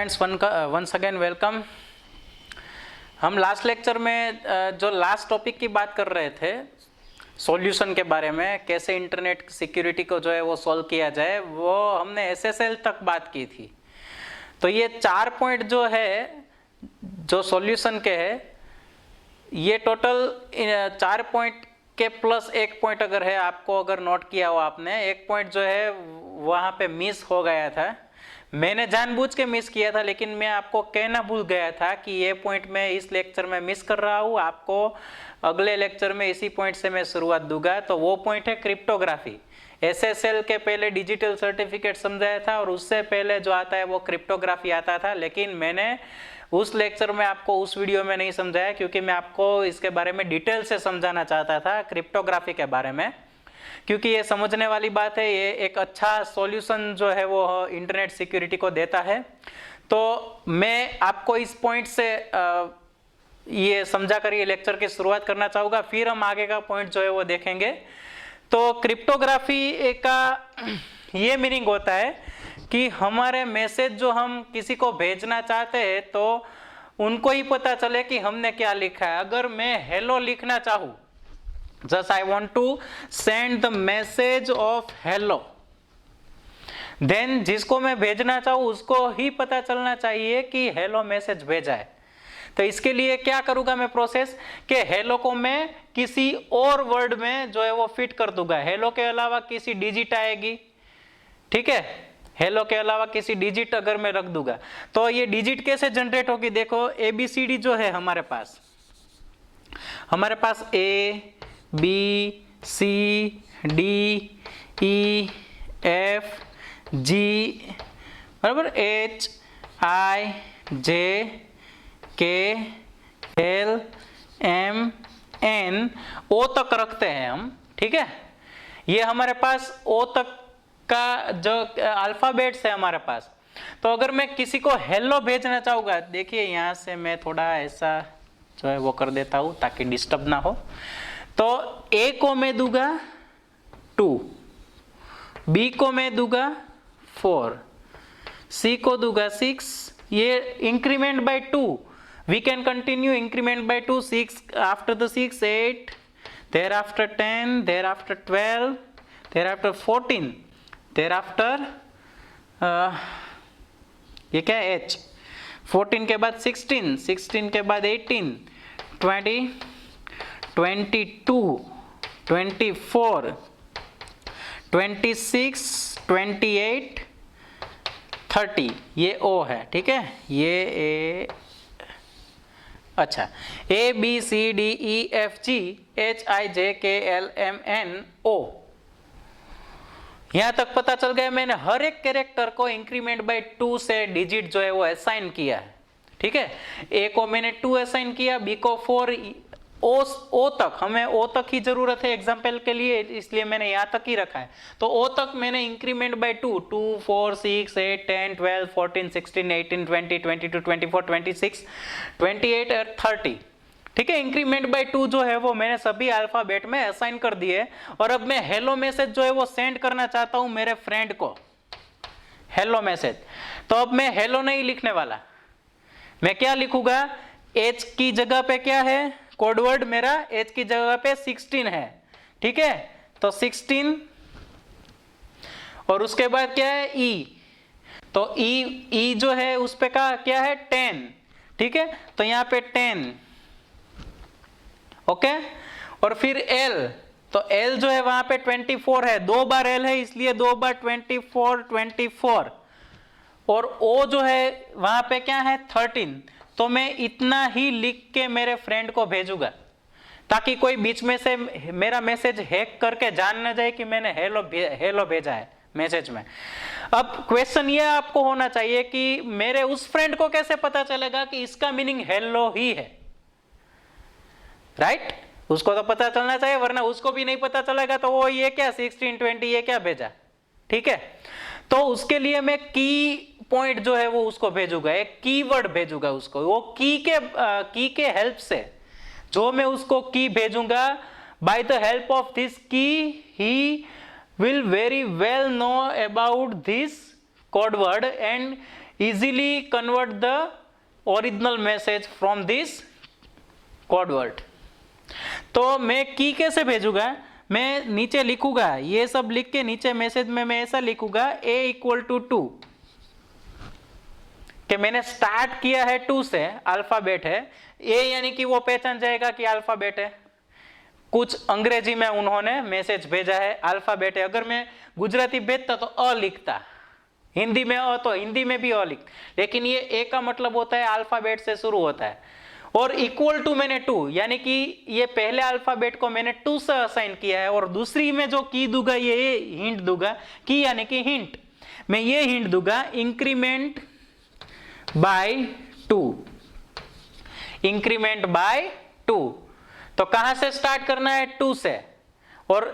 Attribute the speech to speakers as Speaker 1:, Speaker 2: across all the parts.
Speaker 1: Friends, once again welcome. हम last lecture में जो लास्ट टॉपिक की बात कर रहे थे, सॉल्यूशन के बारे में, कैसे इंटरनेट सिक्योरिटी को जो है वो सॉल्व किया जाए, वो हमने एसएसएल तक बात की थी। तो ये 4 पॉइंट जो है, जो सॉल्यूशन के है, ये टोटल 4 पॉइंट के प्लस 1 पॉइंट अगर है, आपको अगर नोट किया हो आपने, 1 पॉइंट जो है वहाँ पे मिस हो गया था। मैंने जानबूझ के मिस किया था, लेकिन मैं आपको कहना भूल गया था कि ये पॉइंट मैं इस लेक्चर में मिस कर रहा हूँ। आपको अगले लेक्चर में इसी पॉइंट से मैं शुरुआत दूंगा। तो वो पॉइंट है क्रिप्टोग्राफी। एसएसएल के पहले डिजिटल सर्टिफिकेट समझाया था और उससे पहले जो आता है वो क्रिप्टोग्राफी आता था, लेकिन मैंने उस लेक्चर में आपको उस वीडियो में नहीं समझाया, क्योंकि मैं आपको इसके बारे में डिटेल से समझाना चाहता था, क्रिप्टोग्राफी के बारे में, क्योंकि ये समझने वाली बात है। ये एक अच्छा सॉल्यूशन जो है वो इंटरनेट सिक्योरिटी को देता है। तो मैं आपको इस पॉइंट से ये समझा कर ये लेक्चर की शुरुआत करना चाहूँगा, फिर हम आगे का पॉइंट जो है वो देखेंगे। तो क्रिप्टोग्राफी का ये मीनिंग होता है कि हमारे मैसेज जो हम किसी को भेजना चाहते हैं तो उनको ही पता चले कि हमने क्या लिखा है। अगर मैं हेलो लिखना चाहूँ, just I want to send the message of hello, then जिसको मैं भेजना चाहूँ उसको ही पता चलना चाहिए कि हेलो मैसेज भेजा है। तो इसके लिए क्या करूंगा मैं प्रोसेस, कि हेलो को मैं किसी और वर्ड में जो है वो फिट कर दूंगा। हेलो के अलावा किसी डिजिट आएगी, ठीक है, हेलो के अलावा किसी डिजिट अगर मैं रख दूंगा तो ये डिजिट कैसे जनरेट होगी। देखो, ABCD जो है हमारे पास A B C D E F G बराबर H I J K L M N O तक रखते हैं हम, ठीक है। ये हमारे पास O तक का जो अल्फाबेट्स है हमारे पास। तो अगर मैं किसी को हेलो भेजना चाहूँगा, देखिए यहाँ से मैं थोड़ा ऐसा जो है वो कर देता हूँ ताकि डिस्टर्ब ना हो। तो A को मैं दूंगा 2, B को मैं दूंगा 4, C को दूंगा 6, ये increment by 2, we can continue increment by 2, 6 after the 6 8, thereafter 10, thereafter 12, thereafter 14, thereafter ये क्या है H, 14 के बाद 16, 16 के बाद 18, 20, 22, 24, 26, 28, 30, ये O है, ठीक है। ये अच्छा, A B C D E F G H I J K L M N O, यहां तक पता चल गया। मैंने हर एक कैरेक्टर को इंक्रीमेंट बाय 2 से डिजिट जो है वो असाइन किया है, ठीक है। A को मैंने 2 असाइन किया, B को 4, O तक, हमें O तक ही जरूरत है एग्जाम्पल के लिए, इसलिए मैंने यहाँ तक ही रखा है। तो O तक मैंने इंक्रीमेंट बाय 2, 2, 4, 6, 8, 10, 12, 14, 16, 18, 20, 22, 24, 26, 28 और 30, ठीक है। इंक्रीमेंट बाय 2 जो है वो मैंने सभी अल्फाबेट में असाइन कर दिए। और अब मैं हेलो मैसेज जो है वो सेंड करना चाहता हूँ मेरे फ्रेंड को, हेलो मैसेज। तो अब मैं हेलो नहीं लिखने वाला, मैं क्या लिखूंगा, H की जगह पे क्या है, कोडवर्ड मेरा H की जगह पे 16 है, ठीक है। तो 16 और उसके बाद क्या है E, तो E जो है उस पे का क्या है 10, ठीक है। तो यहाँ पे 10, ओके। और फिर L, तो L जो है वहां पे 24 है, 2 बार L है इसलिए 2 बार 24, 24। और O जो है वहां पे क्या है 13। तो मैं इतना ही लिख के मेरे फ्रेंड को भेजूंगा, ताकि कोई बीच में से मेरा मैसेज हैक करके जान ना जाए कि मैंने हेलो भेजा है मैसेज में। अब क्वेश्चन ये आपको होना चाहिए कि मेरे उस फ्रेंड को कैसे पता चलेगा कि इसका मीनिंग हेलो ही है, राइट। उसको तो पता चलना चाहिए, वरना उसको भी नहीं पता चलेगा तो वो ये क्या 16, 20 ये क्या भेजा, ठीक है। तो उसके लिए मैं की पॉइंट जो है वो उसको भेजूंगा, एक कीवर्ड भेजूंगा उसको। वो की के हेल्प से जो मैं उसको की भेजूंगा, by the help of this की ही will very well know about this code word and easily convert the original message from this code word. तो मैं की कैसे भेजूंगा, मैं नीचे लिखूंगा, ये सब लिख के नीचे मैसेज में मैं ऐसा लिखूंगा a इक्वल टू 2, कि मैंने स्टार्ट किया है 2 से, अल्फाबेट है ए, यानी कि वो पहचान जाएगा कि अल्फाबेट है। कुछ अंग्रेजी में उन्होंने मैसेज भेजा है, अल्फाबेट है। अगर मैं गुजराती भेजता तो अ लिखता, हिंदी में अ तो हिंदी में भी अ लिख, लेकिन ये ए का मतलब होता है अल्फाबेट से शुरू होता है। और इक्वल टू मैंने 2, यानी कि ये पहले अल्फाबेट को मैंने 2 से असाइन किया है, और दूसरी में जो की दूंगा ये हिंट दूंगा, की यानी कि हिंट, मैं ये हिंट दूंगा इंक्रीमेंट बाय 2, इंक्रीमेंट बाय 2। तो कहां से स्टार्ट करना है, 2 से, और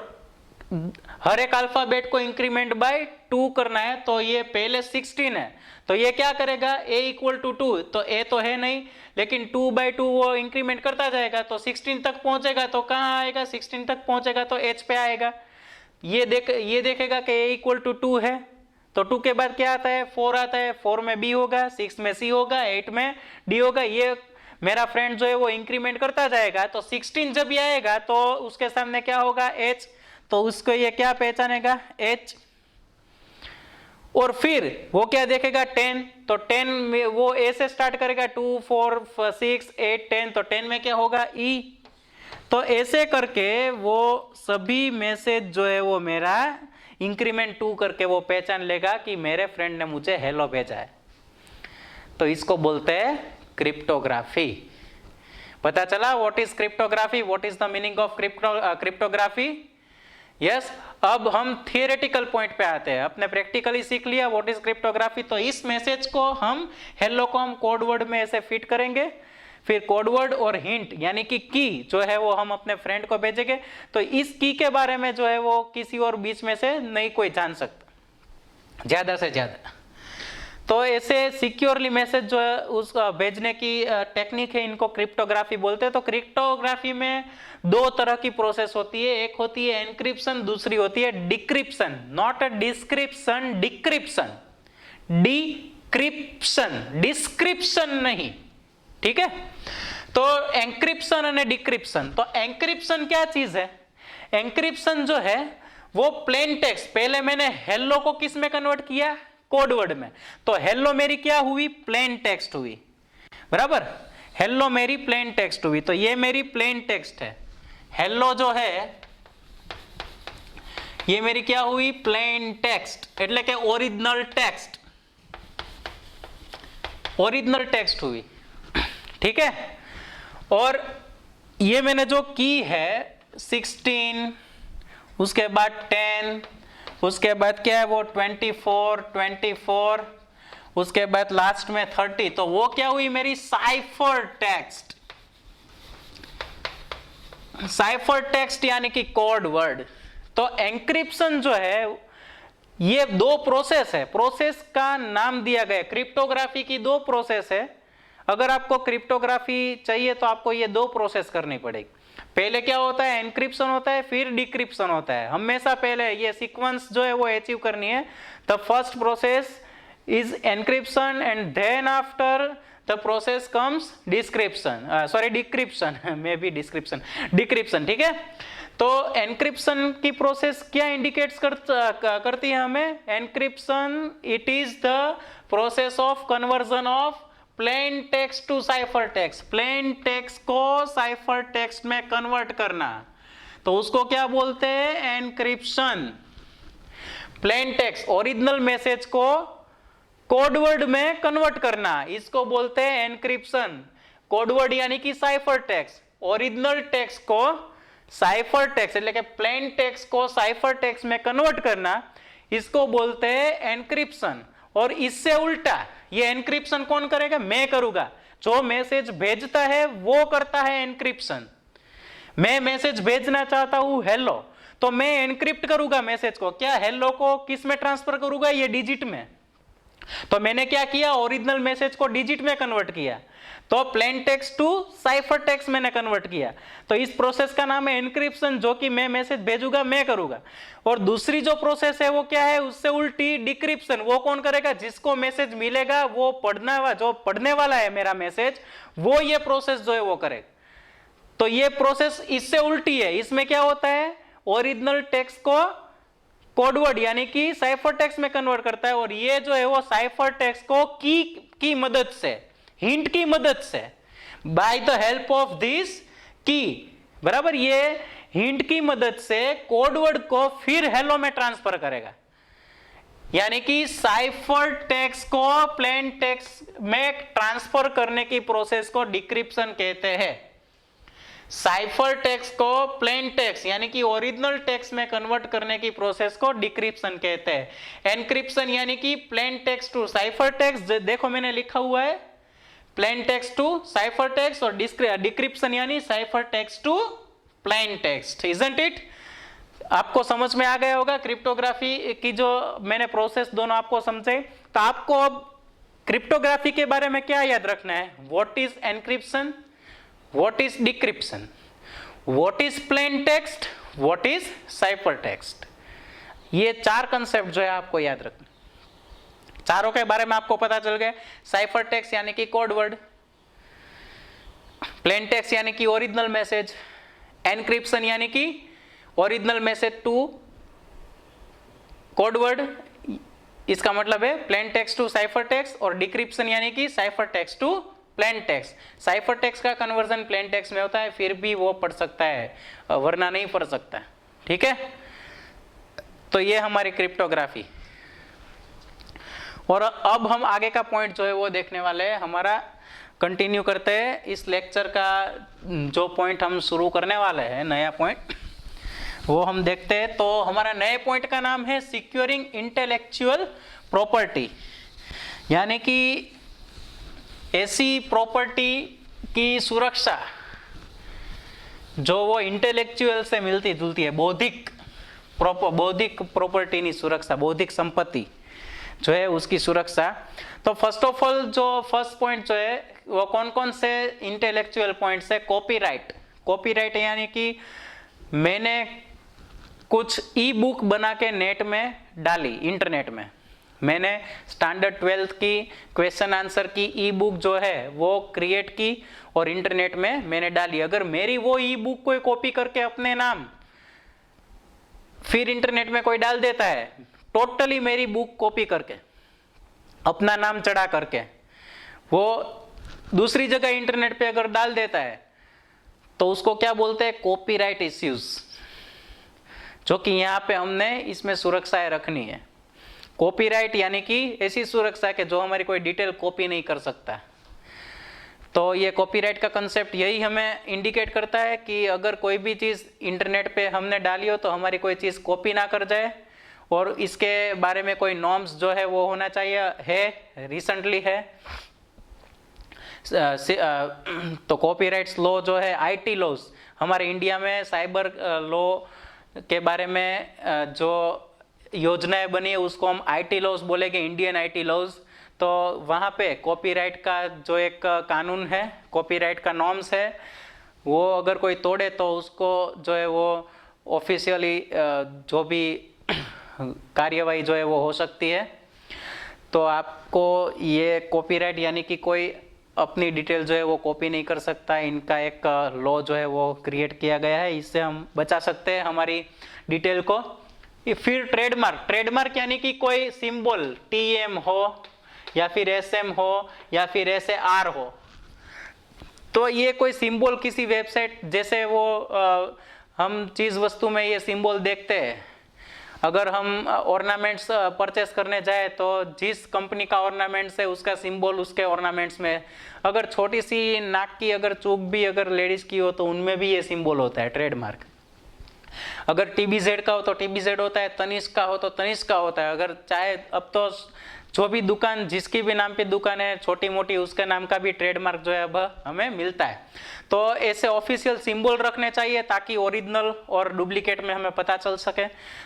Speaker 1: हर एक अल्फाबेट को इंक्रीमेंट बाय 2 करना है। तो ये पहले 16 है, तो ये क्या करेगा, a इक्वल टू 2, तो a तो है नहीं, लेकिन 2 बाय 2 वो इंक्रीमेंट करता जाएगा, तो 16 तक पहुंचेगा, तो कहां आएगा, 16 तक पहुंचेगा तो h पे आएगा। ये देखेगा कि a इक्वल टू 2 है, तो 2 के बाद क्या आता है, 4 आता है, 4 में b होगा, 6 में c होगा, 8 में d होगा। ये मेरा फ्रेंड जो है वो इंक्रीमेंट करता जाएगा, तो 16 जब ये आएगा तो उसके सामने क्या होगा, h, तो उसको ये क्या पहचानेगा, h। और फिर वो क्या देखेगा, 10, तो 10 में वो a से स्टार्ट करेगा, 2 4 6 8 10, तो 10 में क्या होगा, e। तो ऐसे करके वो सभी मैसेज जो है वो मेरा इंक्रीमेंट 2 करके वो पहचान लेगा कि मेरे फ्रेंड ने मुझे हेलो भेजा है। तो इसको बोलते हैं क्रिप्टोग्राफी। पता चला what is cryptography, what is the meaning of cryptography. Yes, अब हम थियोरेटिकल पॉइंट पे आते हैं। अपने प्रैक्टिकली सीख लिया व्हाट इज क्रिप्टोग्राफी, तो इस मैसेज को हम हेलो को हम कोड वर्ड में ऐसे फिट करेंगे, फिर कोड वर्ड और हिंट यानी कि की जो है वो हम अपने फ्रेंड को भेजेंगे। तो इस की के बारे में जो है वो किसी और बीच में से नहीं कोई जान सकता ज्यादा से ज्यादा। तो ऐसे सिक्योरली मैसेज जो है उस भेजने की टेक्निक है, इनको क्रिप्टोग्राफी बोलते हैं। तो क्रिप्टोग्राफी में 2 तरह की प्रोसेस होती है, एक होती है एनक्रिप्शन, दूसरी होती है decryption. Not a description, decryption, decryption, description नहीं, ठीक है। तो एंक्रिप्शन और डिक्रिप्शन। तो एंक्रिप्शन क्या चीज है, एंक्रिप्शन जो है वो प्लेन टेक्स्ट, पहले मैंने हेलो को किस में कन्वर्ट किया, कोड वर्ड में, तो हेलो मेरी क्या हुई, प्लेन टेक्स्ट हुई, बराबर। हेलो मेरी प्लेन टेक्स्ट हुई, तो ये मेरी प्लेन टेक्स्ट है। हेलो जो है ये मेरी क्या हुई, प्लेन टेक्स्ट, એટલે કે ओरिजिनल टेक्स्ट, ओरिजिनल टेक्स्ट हुई, ठीक है। और ये मैंने जो की है 16, उसके बाद 10, उसके बाद क्या है वो 24, उसके बाद लास्ट में 30, तो वो क्या हुई मेरी साइफर टेक्स्ट। साइफर टेक्स्ट यानी कि कोड वर्ड। तो एंक्रिप्शन जो है ये 2 प्रोसेस है, प्रोसेस का नाम दिया गया, क्रिप्टोग्राफी की 2 प्रोसेस है। अगर आपको क्रिप्टोग्राफी चाहिए तो आपको ये 2 प्रोसेस करनी पड़ेगी। पहले क्या होता है, एनक्रिप्शन होता है, फिर डिक्रिप्शन होता है। हमेशा पहले ये सीक्वेंस जो है वो अचीव करनी है। The first process is encryption and then after the process comes description, sorry decryption, maybe description, decryption, ठीक है। तो एनक्रिप्शन की प्रोसेस क्या इंडिकेट्स करती है हमें, encryption it is the process of conversion of plain text to cipher text, plain text को cipher text में कन्वर्ट करना, तो उसको क्या बोलते हैं, encryption. Plain text original message को कोडवर्ड में कन्वर्ट करना, इसको बोलते हैं एनक्रिप्शन। कोडवर्ड यानी कि साइफर टेक्स्ट, ओरिजिनल टेक्स्ट को साइफर टेक्स्ट એટલે કે प्लेन टेक्स्ट को साइफर टेक्स्ट में कन्वर्ट करना, इसको बोलते हैं एनक्रिप्शन। और इससे उल्टा ये एनक्रिप्शन कौन करेगा, मैं करूंगा। जो मैसेज भेजता है वो करता है एनक्रिप्शन। मैं मैसेज भेजना चाहता हूं हेलो, तो मैं एनक्रिप्ट करूंगा मैसेज को, क्या हेलो को किस में ट्रांसफर करूंगा, ये डिजिट में। तो मैंने क्या किया, ओरिजिनल मैसेज को डिजिट में कन्वर्ट किया। तो plain text to cipher text मैंने कन्वर्ट किया, तो इस प्रोसेस का नाम है एनक्रिप्शन, जो कि मैं मैसेज भेजूंगा मैं करूंगा। और दूसरी जो प्रोसेस है वो क्या है, उससे उल्टी डिक्रिप्शन, वो कौन करेगा, जिसको मैसेज मिलेगा वो जो पढ़ने वाला है मेरा मैसेज, वो ये प्रोसेस जो है वो करेगा। तो ये प्रोसेस इससे उल्टी है। इसमें क्या होता है, ओरिजिनल टेक्स्ट को कोडवर्ड यानी कि साइफर टेक्स्ट में कन्वर्ट करता है, और ये जो है वो साइफर टेक्स्ट को की मदद से, हिंट की मदद से, by the help of this की, बराबर, ये हिंट की मदद से कोडवर्ड को फिर हेलो में ट्रांसफर करेगा। यानी कि साइफर टेक्स्ट को प्लेन टेक्स्ट में ट्रांसफर करने की प्रोसेस को डिक्रिप्शन कहते हैं। साइफर टेक्स्ट को प्लेन टेक्स्ट यानी कि ओरिजिनल टेक्स्ट में कन्वर्ट करने की प्रोसेस को डिक्रिप्शन कहते हैं। एनक्रिप्शन यानी कि plain text to cipher text, देखो मैंने लिखा हुआ है plain text to cipher text, और डिक्रिप्शन यानी cipher text to plain text. Isn't it? आपको समझ में आ गया होगा क्रिप्टोग्राफी की जो मैंने प्रोसेस दोनों आपको समझे। तो आपको अब क्रिप्टोग्राफी के बारे में क्या याद रखना है, what is encryption, what is decryption, what is plain text, what is cipher text। ये चार कंसेप्ट जो है आपको याद रखना, चारों के बारे में आपको पता चल गया। साइफर टेक्स्ट यानी कि कोड वर्ड, प्लेन टेक्स्ट यानी कि ओरिजिनल मैसेज, एनक्रिप्शन यानी कि original message to code word, इसका मतलब है plain text to cipher text, और डिक्रिप्शन यानी कि cipher text to plain text. Cipher text का कन्वर्जन प्लेन टेक्स्ट में होता है, फिर भी वो पढ़ सकता है, वरना नहीं पढ़ सकता। ठीक है, तो ये हमारी क्रिप्टोग्राफी। और अब हम आगे का पॉइंट जो है वो देखने वाले हैं, हमारा कंटिन्यू करते हैं इस लेक्चर का। जो पॉइंट हम शुरू करने वाले हैं, नया पॉइंट, वो हम देखते हैं। तो हमारा नए पॉइंट का नाम है सिक्योरिंग इंटेलेक्चुअल प्रॉपर्टी, यानी कि ऐसी प्रॉपर्टी की सुरक्षा जो वो इंटेलेक्चुअल से मिलती जुलती है, बौद्धिक प्रॉपर्टी सुरक्षा, बौद्धिक संपत्ति जो है उसकी सुरक्षा। तो फर्स्ट ऑफ ऑल जो फर्स्ट पॉइंट जो है वो कौन कौन से इंटेलेक्चुअल पॉइंट्स है, कॉपीराइट। कॉपीराइट यानी कि मैंने कुछ ई बुक बना के नेट में डाली, इंटरनेट में, मैंने स्टैंडर्ड 12th की क्वेश्चन आंसर की ई बुक जो है वो क्रिएट की और इंटरनेट में मैंने डाली। अगर मेरी वो ई बुक कोई कॉपी करके अपने नाम फिर इंटरनेट में कोई डाल देता है, टोटली मेरी बुक कॉपी करके अपना नाम चढ़ा करके वो दूसरी जगह इंटरनेट पे अगर डाल देता है, तो उसको क्या बोलते हैं, कॉपीराइट इश्यूज, जो कि यहाँ पे हमने इसमें सुरक्षाएं रखनी है। कॉपीराइट यानी कि ऐसी सुरक्षा के जो हमारी कोई डिटेल कॉपी नहीं कर सकता। तो ये कॉपीराइट का कंसेप्ट यही हमें इंडिकेट करता है कि अगर कोई भी चीज़ इंटरनेट पे हमने डाली हो तो हमारी कोई चीज़ कॉपी ना कर जाए, और इसके बारे में कोई नॉर्म्स जो है वो होना चाहिए, है रिसेंटली है। तो कॉपीराइट्स लॉ जो है, आईटी लॉज हमारे इंडिया में, साइबर लॉ के बारे में जो योजनाएं बनी है उसको हम आईटी लॉज बोलेंगे, इंडियन आईटी लॉज। तो वहाँ पे कॉपीराइट का जो एक कानून है, कॉपीराइट का नॉर्म्स है, वो अगर कोई तोड़े तो उसको जो है वो ऑफिशियली जो भी कार्यवाही जो है वो हो सकती है। तो आपको ये कॉपीराइट यानी कि कोई अपनी डिटेल जो है वो कॉपी नहीं कर सकता, इनका एक लॉ जो है वो क्रिएट किया गया है, इससे हम बचा सकते हैं हमारी डिटेल को। फिर ट्रेडमार्क यानी कि कोई सिंबल TM हो या फिर SM हो या फिर SAR हो, तो ये कोई सिंबल किसी वेबसाइट जैसे वो हम चीज वस्तु में ये सिंबल देखते हैं। अगर हम ऑर्नामेंट्स परचेस करने जाए तो जिस कंपनी का ऑर्नामेंट्स है उसका सिंबल उसके ऑर्नामेंट्स में, अगर छोटी सी नाक की अगर चूक भी अगर लेडीज की हो तो उनमें भी ये सिंबल होता है, ट्रेडमार्क। अगर TBZ का हो तो TBZ होता है, तनिष्क का हो तो तनिष्क का होता है। अगर चाहे अब तो जो भी दुकान, जिसकी भी नाम पे दुकान है छोटी मोटी, उसके नाम का भी ट्रेडमार्क जो है अब हमें मिलता है। तो ऐसे ऑफिशियल सिंबल रखने चाहिए ताकि ओरिजिनल और डुप्लीकेट में हमें पता चल सके।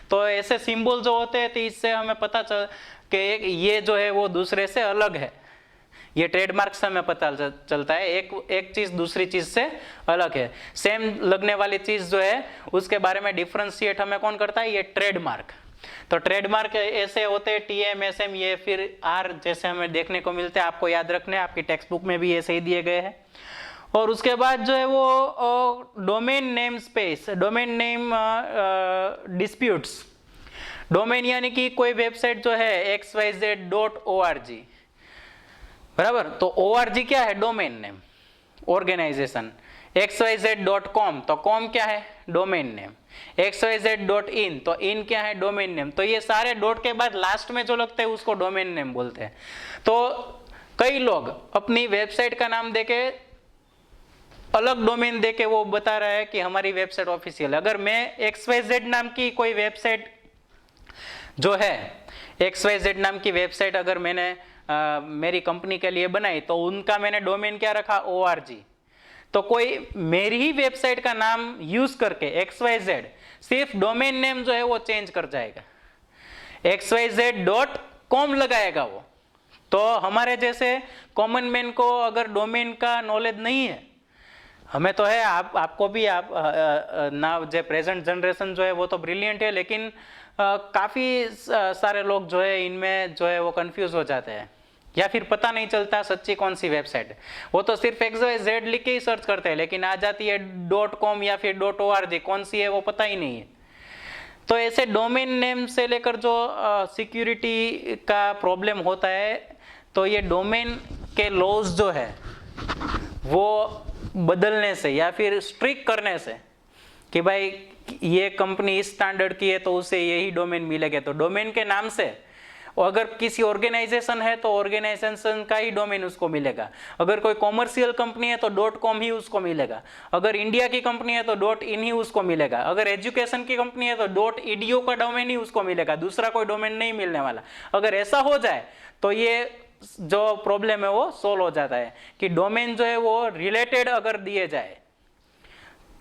Speaker 1: तो ऐसे सिंबल जो होते हैं तो इससे हमें पता चल कि ये जो है वो दूसरे से अलग है, ये ट्रेडमार्क से हमें पता चलता है, एक चीज दूसरी चीज से अलग है। सेम लगने वाली चीज जो है उसके बारे में डिफरेंशिएट हमें कौन करता है, ये ट्रेडमार्क। तो ट्रेडमार्क ऐसे होते हैं TM SM, ये फिर R जैसे हमें देखने को मिलते हैं, आपको याद रखने, आपकी टेक्स्ट बुक में भी ऐसे ही दिए गए हैं। और उसके बाद जो है वो domain name space, domain name disputes. Domain यानी कि कोई वेबसाइट जो है xyz.org, बराबर। तो org क्या है, डोमेन नेम, ऑर्गेनाइजेशन। xyz.com, तो com क्या है, डोमेन नेम। xyz.in, तो in क्या है, डोमेन नेम। तो ये सारे डॉट के बाद लास्ट में जो लगते हैं उसको डोमेन नेम बोलते हैं। तो कई लोग अपनी वेबसाइट का नाम देके अलग डोमेन देके वो बता रहा है कि हमारी वेबसाइट ऑफिशियल है। अगर मैं XYZ नाम की कोई वेबसाइट जो है, XYZ नाम की वेबसाइट अगर मैंने मेरी कंपनी के लिए बनाई, तो उनका मैंने डोमेन क्या रखा, org। तो कोई मेरी ही वेबसाइट का नाम यूज करके XYZ, सिर्फ डोमेन नेम जो है वो चेंज कर जाएगा, xyz.com लगाएगा वो। तो हमारे जैसे कॉमन मैन को अगर डोमेन का नॉलेज नहीं है, हमें तो है, आपको भी, आप ना जो प्रेजेंट जनरेशन जो है वो तो ब्रिलियंट है, लेकिन काफ़ी सारे लोग जो है इनमें जो है वो कंफ्यूज हो जाते हैं, या फिर पता नहीं चलता सच्ची कौन सी वेबसाइट है। वो तो सिर्फ XYZ लिख के ही सर्च करते हैं, लेकिन आ जाती है .com या फिर .org, कौन सी है वो पता ही नहीं है। तो ऐसे डोमेन नेम से लेकर जो सिक्योरिटी का प्रॉब्लम होता है, तो ये डोमेन के लॉज जो है वो बदलने से या फिर स्ट्रिक्ट करने से कि भाई ये कंपनी इस स्टैंडर्ड की है तो उसे यही डोमेन मिलेगा, तो डोमेन के नाम से, अगर किसी ऑर्गेनाइजेशन है तो ऑर्गेनाइजेशन का ही डोमेन उसको मिलेगा। अगर कोई कॉमर्शियल कंपनी है तो .com ही उसको मिलेगा। अगर इंडिया की कंपनी है तो .in ही उसको मिलेगा। अगर एजुकेशन की कंपनी है तो .edu का डोमेन ही उसको मिलेगा, दूसरा कोई डोमेन नहीं मिलने वाला। अगर ऐसा हो जाए तो ये जो प्रॉब्लम है वो सोल्व हो जाता है कि डोमेन जो है वो रिलेटेड अगर दिए जाए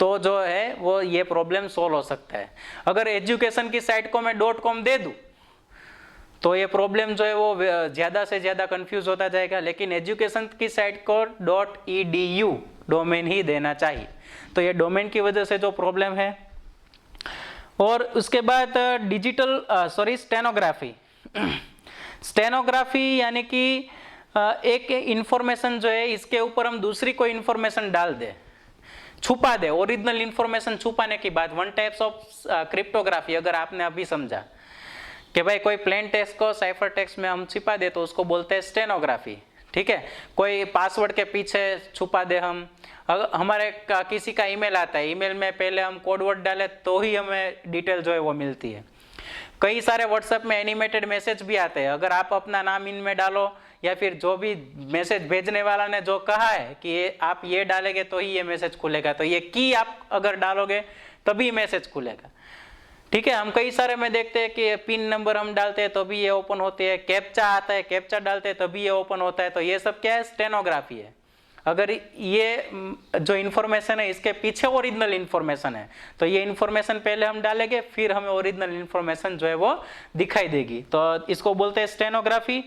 Speaker 1: तो जो है वो ये प्रॉब्लम सोल्व हो सकता है। अगर एजुकेशन की साइट को मैं .com दे दूं तो ये प्रॉब्लम जो है वो ज़्यादा से ज़्यादा कंफ्यूज होता जाएगा, लेकिन एजुकेशन की साइट को .edu डोमेन ही देना चाहिए। तो ये डोमेन की वजह से जो प्रॉब्लम है। और उसके बाद स्टेनोग्राफी। स्टेनोग्राफी यानी कि एक इंफॉर्मेशन जो है इसके ऊपर हम दूसरी कोई इंफॉर्मेशन डाल दे, छुपा दे, ओरिजिनल इंफॉर्मेशन छुपाने की बात, वन टाइप्स ऑफ क्रिप्टोग्राफी। अगर आपने अभी समझा कि भाई कोई प्लेन टेक्स्ट को साइफर टेक्स्ट में हम छिपा दे तो उसको बोलते हैं स्टेनोग्राफी, ठीक है। कोई पासवर्ड के पीछे छुपा दे हम, अगर हमारे किसी का ईमेल आता है, ईमेल में पहले हम कोड वर्ड डालें तो ही हमें डिटेल जो है वो मिलती है। कई सारे व्हाट्सएप में एनिमेटेड मैसेज भी आते हैं, अगर आप अपना नाम इनमें डालो या फिर जो भी मैसेज भेजने वाला ने जो कहा है कि आप ये डालेंगे तो ही ये मैसेज खुलेगा, तो ये की आप अगर डालोगे तभी मैसेज खुलेगा, ठीक है। हम कई सारे में देखते हैं कि पिन नंबर हम डालते हैं तो भी ये ओपन होते हैं, कैप्चा आता है, कैप्चा डालते हैं तभी ये ओपन होता है। तो ये सब क्या है, स्टेनोग्राफी है। अगर ये जो इन्फॉर्मेशन है इसके पीछे ओरिजिनल इन्फॉर्मेशन है तो ये इन्फॉर्मेशन पहले हम डालेंगे, फिर हमें ओरिजिनल इन्फॉर्मेशन जो है वो दिखाई देगी, तो इसको बोलते हैं स्टेनोग्राफी।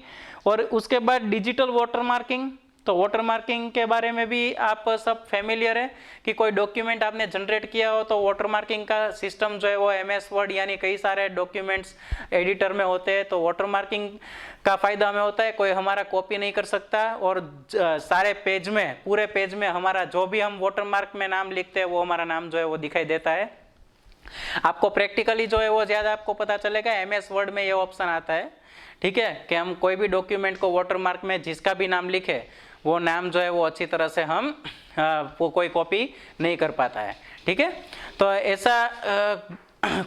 Speaker 1: और उसके बाद डिजिटल वाटरमार्किंग। तो वाटरमार्किंग के बारे में भी आप सब फैमिलियर है कि कोई डॉक्यूमेंट आपने जनरेट किया हो तो वाटरमार्किंग का सिस्टम जो है वो MS वर्ड यानी कई सारे डॉक्यूमेंट्स एडिटर में होते हैं। तो वाटरमार्किंग का फायदा हमें होता है कोई हमारा कॉपी नहीं कर सकता, और सारे पेज में, पूरे पेज में हमारा जो भी हम वाटरमार्क में नाम लिखते हैं वो हमारा नाम जो है वो दिखाई देता है। आपको प्रैक्टिकली जो है वो ज्यादा आपको पता चलेगा, MS वर्ड में ये ऑप्शन आता है, ठीक है, कि हम कोई भी डॉक्यूमेंट को वाटरमार्क में जिसका भी नाम लिखे वो नाम जो है वो अच्छी तरह से हम वो कोई कॉपी नहीं कर पाता है, ठीक है। तो ऐसा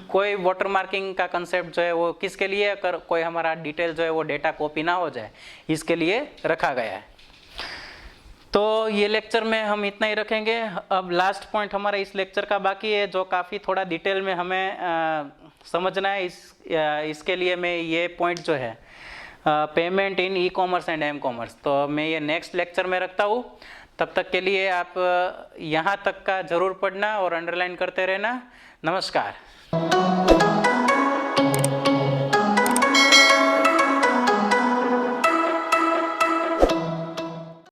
Speaker 1: कोई वाटरमार्किंग का कंसेप्ट जो है वो किसके लिए, अगर कोई हमारा डिटेल जो है वो डेटा कॉपी ना हो जाए इसके लिए रखा गया है। तो ये लेक्चर में हम इतना ही रखेंगे। अब लास्ट पॉइंट हमारा इस लेक्चर का बाकी है जो काफ़ी थोड़ा डिटेल में हमें समझना है। इसके लिए मैं ये पॉइंट जो है payment in e-commerce and m-commerce, तो मैं ये नेक्स्ट लेक्चर में रखता हूँ। तब तक के लिए आप यहाँ तक का ज़रूर पढ़ना और अंडरलाइन करते रहना। नमस्कार।